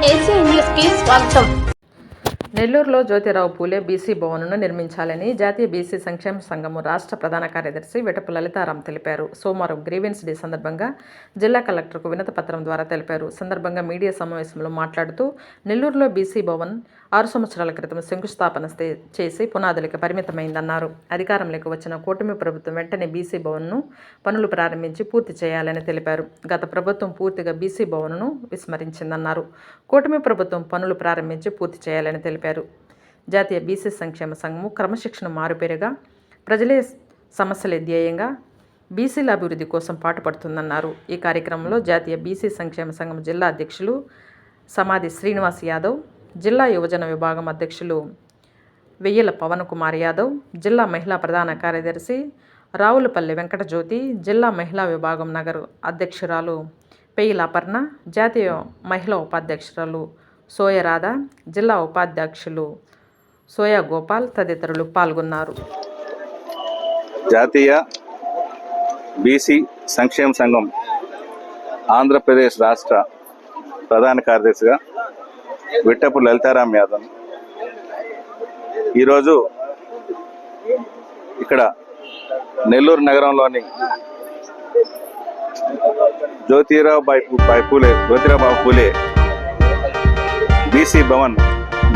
ACN news కి స్వాగతం. నెల్లూరులో జ్యోతిరావు పూలే బీసీ భవన్ను నిర్మించాలని జాతీయ బీసీ సంక్షేమ సంఘం రాష్ట్ర ప్రధాన కార్యదర్శి వెటపు లలితారాం తెలిపారు. సోమవారం గ్రీవెన్స్ డే సందర్భంగా జిల్లా కలెక్టర్కు వినతి పత్రం ద్వారా తెలిపారు. సందర్భంగా మీడియా సమావేశంలో మాట్లాడుతూ నెల్లూరులో బీసీ భవన్ 6 సంవత్సరాల క్రితం శంకుస్థాపన చేసి పునాదులకు పరిమితమైందన్నారు. అధికారంలోకి వచ్చిన కూటమి ప్రభుత్వం వెంటనే బీసీ భవన్ను పనులు ప్రారంభించి పూర్తి చేయాలని తెలిపారు. గత ప్రభుత్వం పూర్తిగా బీసీ భవన్ను విస్మరించిందన్నారు. కూటమి ప్రభుత్వం పనులు ప్రారంభించి పూర్తి చేయాలని తెలిపారు. జాతీయ బీసీ సంక్షేమ సంఘము క్రమశిక్షణ మారుపేరుగా ప్రజలే సమస్యలే ధ్యేయంగా బీసీల అభివృద్ధి కోసం పాటుపడుతుందన్నారు. ఈ కార్యక్రమంలో జాతీయ బీసీ సంక్షేమ సంఘం జిల్లా అధ్యక్షులు సమాధి శ్రీనివాస్ యాదవ్, జిల్లా యువజన విభాగం అధ్యక్షులు వెయ్యల పవన్ కుమార్ యాదవ్, జిల్లా మహిళా ప్రధాన కార్యదర్శి రావులపల్లి వెంకటజ్యోతి, జిల్లా మహిళా విభాగం నగర అధ్యక్షురాలు పెయ్యిల అపర్ణ, జాతీయ మహిళా ఉపాధ్యక్షురాలు సోయ రాధ, జిల్లా ఉపాధ్యక్షులు సోయా గోపాల్ తదితరులు పాల్గొన్నారు. జాతీయ బీసీ సంక్షేమ సంఘం ఆంధ్రప్రదేశ్ రాష్ట్ర ప్రధాన కార్యదర్శిగా వెట్టపు లలితారాం యాదవ్ ఈరోజు ఇక్కడ నెల్లూరు నగరంలోని జ్యోతిరావు పూలే బీసీ భవన్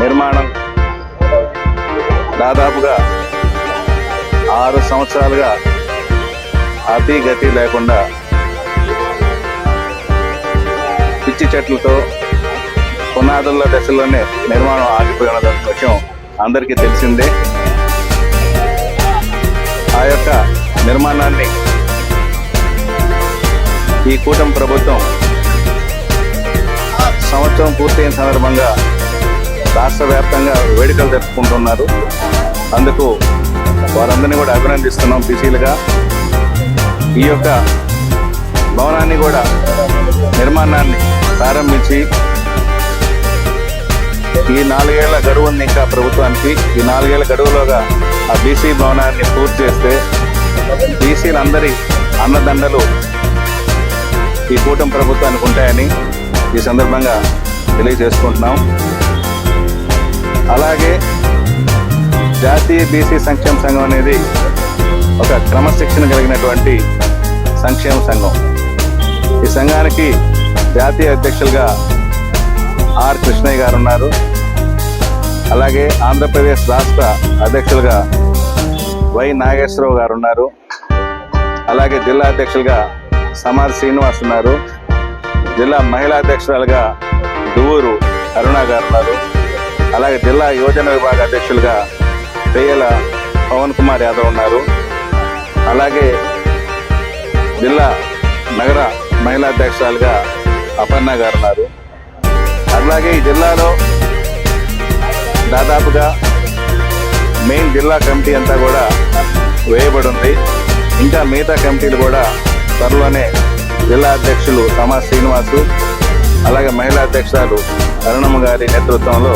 నిర్మాణం దాదాపుగా 6 సంవత్సరాలుగా అతిగతి లేకుండా పిచ్చి చెట్లతో పునాదుల దశలోనే నిర్మాణం ఆగిపోయిన విషయం అందరికీ తెలిసిందే. ఆ యొక్క నిర్మాణాన్ని ఈ కూటమి ప్రభుత్వం సంవత్సరం పూర్తయిన సందర్భంగా రాష్ట్ర వ్యాప్తంగా వేడుకలు జరుపుకుంటున్నారు. అందుకు వారందరినీ కూడా అభినందిస్తున్నాం. బీసీలుగా ఈ యొక్క భవనాన్ని కూడా నిర్మాణాన్ని ప్రారంభించి ఈ 4 ఏళ్ల గడువు ఉంది ఇంకా ప్రభుత్వానికి. ఈ 4 ఏళ్ల గడువులోగా ఆ బీసీ భవనాన్ని పూర్తి చేస్తే బీసీలందరి అన్నదండలు ఈ కూటమి ప్రభుత్వానికి ఉంటాయని ఈ సందర్భంగా తెలియజేసుకుంటున్నాం. అలాగే జాతీయ బీసీ సంక్షేమ సంఘం అనేది ఒక క్రమశిక్షణ కలిగినటువంటి సంక్షేమ సంఘం. ఈ సంఘానికి జాతీయ అధ్యక్షులుగా ఆర్ కృష్ణయ్య గారు ఉన్నారు. అలాగే ఆంధ్రప్రదేశ్ రాష్ట్ర అధ్యక్షులుగా వై నాగేశ్వరరావు గారు ఉన్నారు. అలాగే జిల్లా అధ్యక్షులుగా సమాధి శ్రీనివాస్ ఉన్నారు. జిల్లా మహిళా అధ్యక్షురాలుగా దువ్వూరు అరుణ గారు ఉన్నారు. అలాగే జిల్లా యువజన విభాగ అధ్యక్షులుగా పెయ్యల పవన్ కుమార్ యాదవ్ ఉన్నారు. అలాగే జిల్లా నగర మహిళా అధ్యక్షురాలుగా అపర్ణ గారు ఉన్నారు. అలాగే ఈ జిల్లాలో దాదాపుగా మెయిన్ జిల్లా కమిటీ అంతా కూడా వేయబడి ఉంది. ఇంకా మిగతా కమిటీలు కూడా త్వరలోనే జిల్లా అధ్యక్షులు సమాజ్ శ్రీనివాసు, అలాగే మహిళా అధ్యక్షురాలు అరుణమ్మ గారి నేతృత్వంలో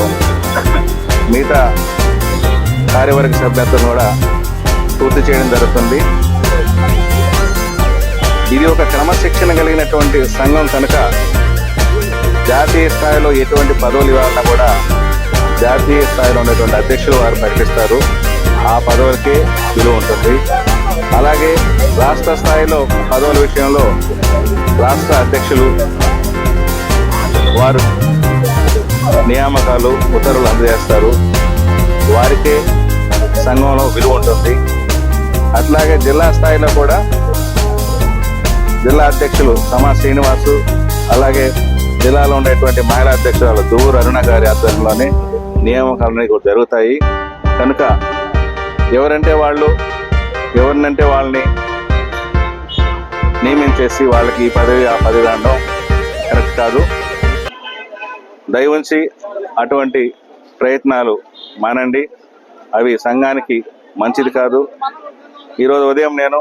మిగతా కార్యవర్గ సభ్యత్వం కూడా పూర్తి చేయడం జరుగుతుంది. ఇది ఒక క్రమశిక్షణ కలిగినటువంటి సంఘం కనుక జాతీయ స్థాయిలో ఎటువంటి పదవులు ఇవ్వాలన్నా కూడా జాతీయ స్థాయిలో ఉన్నటువంటి అధ్యక్షులు వారు ప్రకటిస్తారు. ఆ పదవులకే విలువ ఉంటుంది. అలాగే రాష్ట్ర స్థాయిలో పదవుల విషయంలో రాష్ట్ర అధ్యక్షులు వారు నియామకాలు ఉత్తర్వులు అందజేస్తారు. వారికే సంఘంలో విలువ ఉంటుంది. అట్లాగే జిల్లా స్థాయిలో కూడా జిల్లా అధ్యక్షులు సమాజ్ శ్రీనివాసు, అలాగే జిల్లాలో ఉండేటువంటి మహిళా అధ్యక్షురాలు దువ్వూరు అరుణ గారి ఆధ్వర్యంలోనే నియామకాలన్నీ కూడా జరుగుతాయి. కనుక ఎవరంటే ఎవరినంటే వాళ్ళని నియమించేసి వాళ్ళకి ఈ పదవి ఆ పదవి అనడం కరెక్ట్ కాదు. దయవుంచి అటువంటి ప్రయత్నాలు మానండి. అవి సంఘానికి మంచిది కాదు. ఈరోజు ఉదయం నేను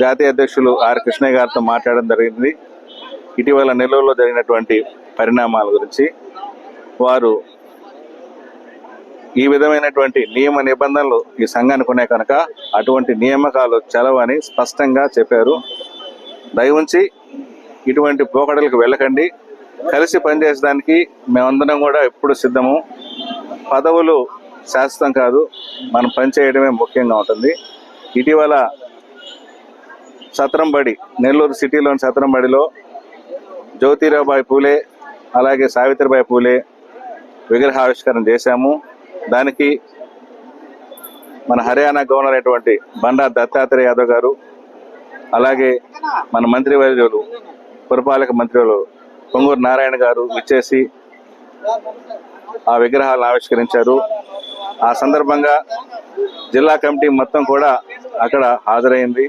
జాతీయ అధ్యక్షులు ఆర్ కృష్ణయ్య గారితో మాట్లాడడం జరిగింది. ఇటీవల నెల్లూరులో జరిగినటువంటి పరిణామాల గురించి వారు ఈ విధమైనటువంటి నియమ నిబంధనలు ఈ సంఘానికి ఉన్నాయి కనుక అటువంటి నియామకాలు చెలవని స్పష్టంగా చెప్పారు. దయవుంచి ఇటువంటి పోకడలకు వెళ్ళకండి. కలిసి పనిచేసడానికి మేమందరం కూడా ఎప్పుడు సిద్ధము. పదవులు శాశ్వతం కాదు, మనం పనిచేయడమే ముఖ్యంగా ఉంటుంది. ఇటీవల సత్రంబడి, నెల్లూరు సిటీలోని సత్రంబడిలో జ్యోతిరాబాయి పూలే అలాగే సావిత్రిబాయి పూలే విగ్రహావిష్కరణ చేశాము. దానికి మన హర్యానా గవర్నర్ అయినటువంటి బండారు దత్తాత్రేయ యాదవ్ గారు, అలాగే మన మంత్రివర్యులు పురపాలక మంత్రులు పొంగూరు నారాయణ గారు ఇచ్చేసి ఆ విగ్రహాలను ఆవిష్కరించారు. ఆ సందర్భంగా జిల్లా కమిటీ మొత్తం కూడా అక్కడ హాజరైంది.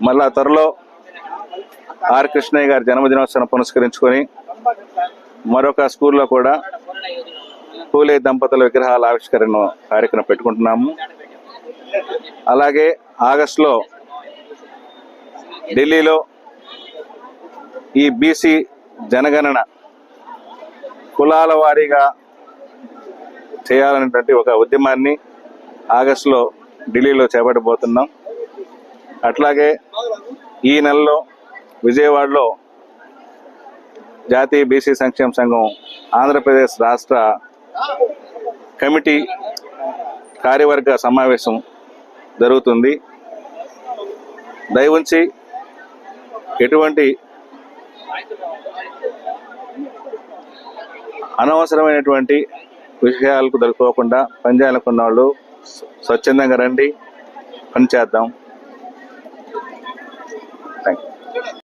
మళ్ళా త్వరలో ఆర్ కృష్ణయ్య గారి జన్మదినోత్సవం పురస్కరించుకొని మరొక స్కూల్లో కూడా పూలే దంపతుల విగ్రహాల ఆవిష్కరణ కార్యక్రమం పెట్టుకుంటున్నాము. అలాగే ఆగస్టులో ఢిల్లీలో ఈ బీసీ జనగణన కులాల వారీగా చేయాలనేటువంటి ఒక ఉద్యమాన్ని ఆగస్టులో ఢిల్లీలో చేపట్టబోతున్నాం. అట్లాగే ఈ నెలలో విజయవాడలో జాతీయ బీసీ సంక్షేమ సంఘం ఆంధ్రప్రదేశ్ రాష్ట్ర కమిటీ కార్యవర్గ సమావేశం జరుగుతుంది. దయవుంచి ఎటువంటి అనవసరమైనటువంటి విషయాలకు దొరుకోకుండా పనిచేయాలనుకున్న వాళ్ళు స్వచ్ఛందంగా రండి, పనిచేద్దాం.